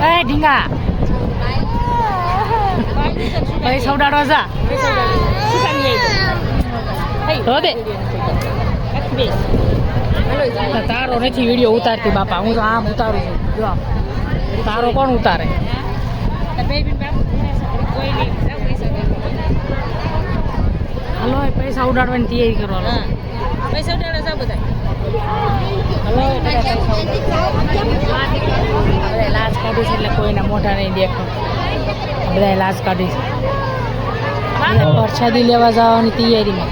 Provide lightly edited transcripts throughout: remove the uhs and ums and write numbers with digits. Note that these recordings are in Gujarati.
એ ઢીંગા પૈસા ઉડાડવા જા તારો નથી વિડીયો ઉતારતી બાપા હું તો આમ ઉતારું છું જો તારો કોણ ઉતારે હાલો પૈસા ઉડાડવાની તૈયારી કરો પૈસા ઉડાડવા જા બધા બધા લાજ કાઢી છે એટલે કોઈના મોઢા નહીં દેખો બધા લાજ કાઢી છે પ્રસાદી લેવા જવાની તૈયારીમાં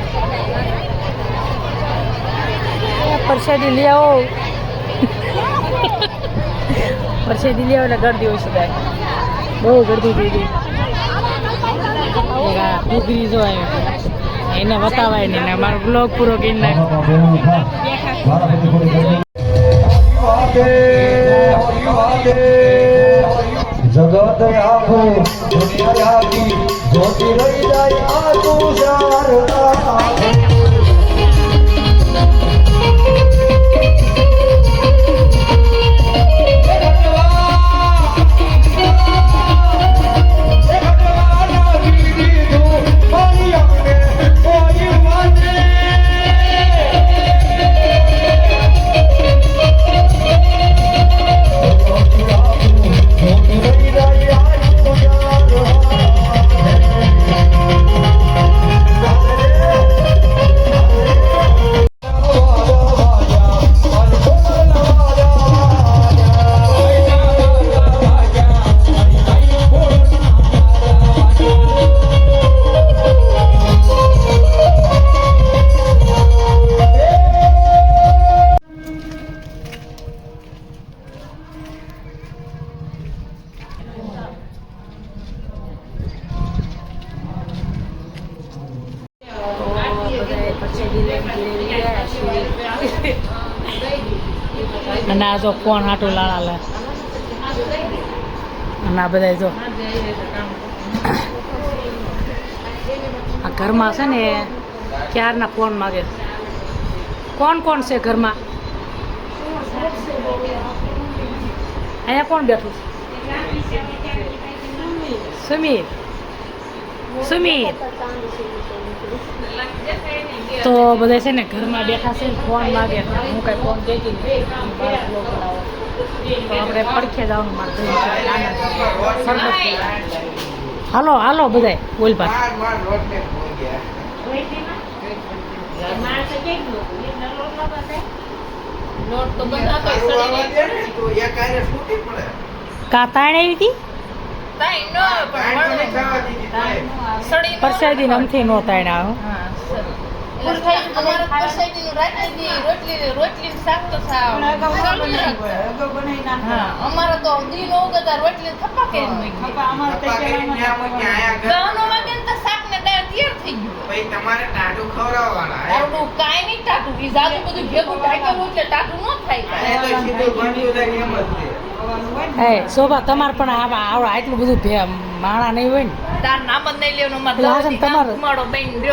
પ્રસાદી લઈ આવો પ્રસાદી લઈ આવો એટલે ગરદી હોય છે બહુ ગરદી થઈ ગઈ કુકરી જો એને બતાવાય નહીં ને અમારો બ્લોગ પૂરો કરી નાખ જગત આખો દુનિયા આખી જોતી રહી જાય આ તુષાર અને આ જો કોણ હાટું લાળા લે અને આ બધા જો આ ઘરમાં છે ને ક્યારના ફોન માગે કોણ કોણ છે ઘરમાં અહીંયા કોણ બેઠું સુમિત સુમિત તો બધા છે ને ઘરમાં બેઠા છે ને ફોન માગે હું કઈ ફોન દેતી તો આપણે પડખે જવાનું મારે હાલો હાલો બધા બોલ કાતાણ આવી હતી પરસાદી નમથી નો તાણ્યા અમારે તો દી નો ગતા રોટલી થપ્પા કે શાક ને દાળ તૈયાર થઈ ગયું પછી તમારે ટાટું ખવડાવવાના ટાટું કાઈ નહીં ટાટું ઈ જાતું બધું ભેગું ઢાકેલું એટલે ટાટું ન થાય તો સીધું બન્યું થાય એમ જ હે શોભા તમારે પણ આવડે આટલું બધું માણા નહીં હોય ને તાર નામ જ નહીં લેવાનું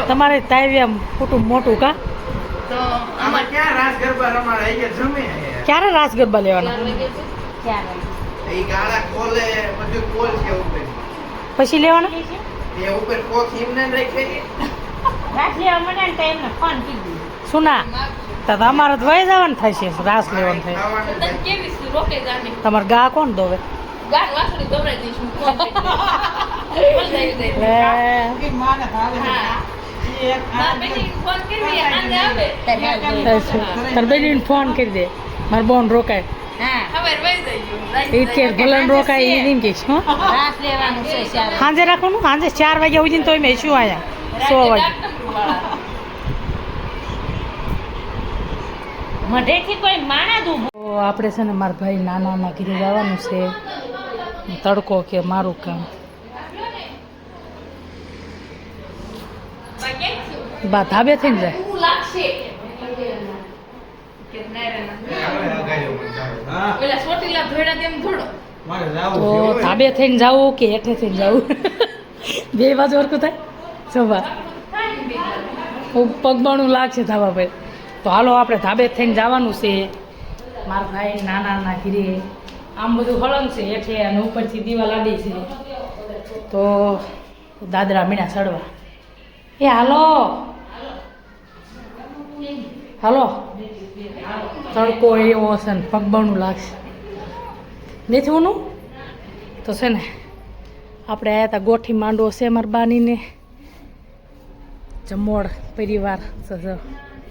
તમારે તાવ્યા કુટુંબ મોટું કા તો અમાર ક્યાં રાસ ગરબા રમાડે એ કે જમે ક્યારે રાસ ગરબા લેવાના એ ગાળા ખોલે બધું કોલ છે ઉપર પછી લેવાના એ ઉપર કોક હિમને રાખી રાસ લેવા મને ટાઈમ ને ફોન કીધું સુના તો તમારે તો વહી જવાનું થાય છે રાસ લેવાનું થાય તને કેવી રોકે જાને તમારે ગા કોણ દોવે ગાન વાસળી દોરાઈ દઈશું ફોન તાર બેન ફોન કરી દે મારે બોન રોકાય ભલે રોકાય એ એમ કહીશ સાંજે રાખવાનું સાંજે 4 વાગ્યા સુધી તો મેં શું આયા 100 વાગે મઢેથી કોઈ માણા દઉં આપણે છે ને મારા ભાઈ નાના ઘરે જવાનું છે તડકો કે મારું કામ બા ધાબે થઈને જાય તો ધાબે થઈને જવું કે હેઠે થઈને જવું બે બાજુ હરકું થાય સભા પગબાણું લાગશે ધાબા પર તો હાલો આપણે ધાબે થઈને જવાનું છે મારા ભાઈ નાના ઘીરે આમ બધું હળંગ છે હેઠે અને ઉપરથી દીવા લાડી છે તો દાદરા મીણા સડવા એ હાલો હાલો તડકો એવો હશે ને પગબણું લાગશે નથી ઊનું તો છે ને આપણે આવ્યા હતા ગોઠી માંડવો છે મારા બાનીને જમોડ પરિવાર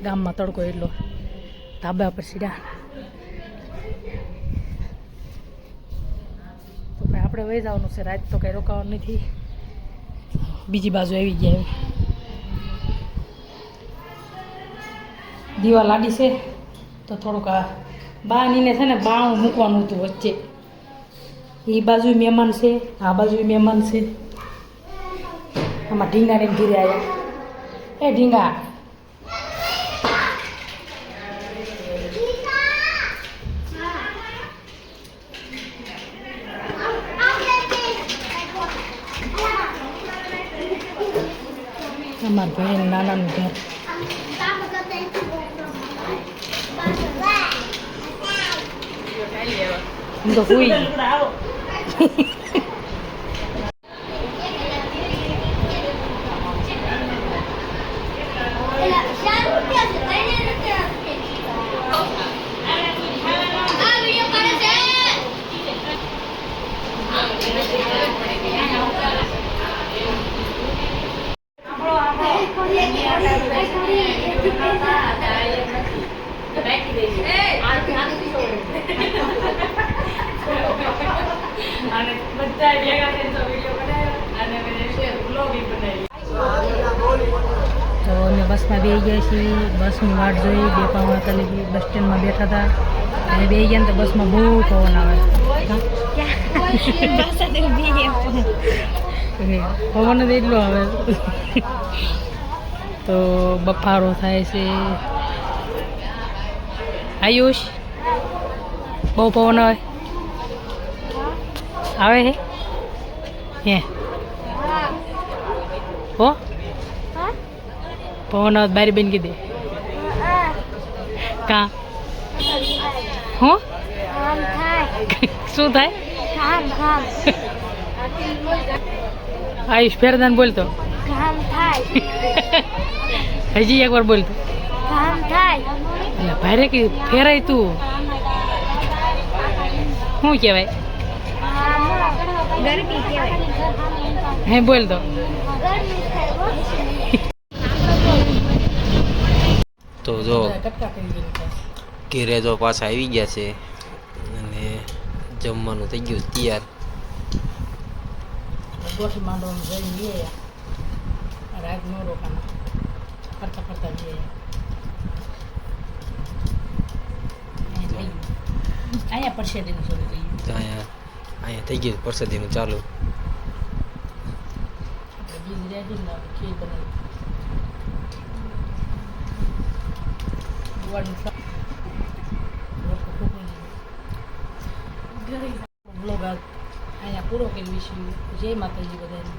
ગામમાં તડકો એટલો ધાબા પર સીડા તો ભાઈ આપણે વહી જવાનું છે રાત તો કંઈ રોકાવાનું નથી બીજી બાજુ આવી ગયા દીવા લાડી છે તો થોડુંક આ બાનીને છે ને બાણું મૂકવાનું હતું વચ્ચે એ બાજુ મહેમાન છે આ બાજુ મહેમાન છે આમાં ઢીંગાને ઘીરે આવ્યા એ ઢીંગા અમારા ભાઈ નાનાનું ઘર હું તો સુઈ અને બધા ભેગા થઈને વિડીયો બનાવ્યો અને બ્લોગિંગ બનાવી તો અમે બસમાં બેસી ગયા છીએ બસની વાટ જોઈ 2 પાવણા તલી બસ સ્ટેન્ડમાં બેઠા હતા અને બેસી ગયા ને તો બસમાં બહુ પવન આવે પવન જ એટલો આવે તો બફારો થાય છે આયુષ બહુ પવન આવે આવે હે હો પવન આવે બારી બેન કીધે કા હો શું થાય આયુષ ફેરદાન બોલતો હજી એકવાર બોલતો એટલે ભારે કે ફેરાય તું શું કહેવાય હે બોલ તો તો જો ઘેરે જો પાછા આવી ગયા છે અને જમવાનું થઈ ગયું તૈયાર ગોઠી માંડવાનું જઈને લઈએ રાત નો રોકાના ફરતા ફરતા જઈએ અહીંયા પરસેડીનું શરૂ થઈ ગયું અહીંયા થઈ ગયું પરસદીનું ચાલુ ખીર બનાવી બ્લોગ અહીંયા પૂરો કરી જય માતાજી બધાને.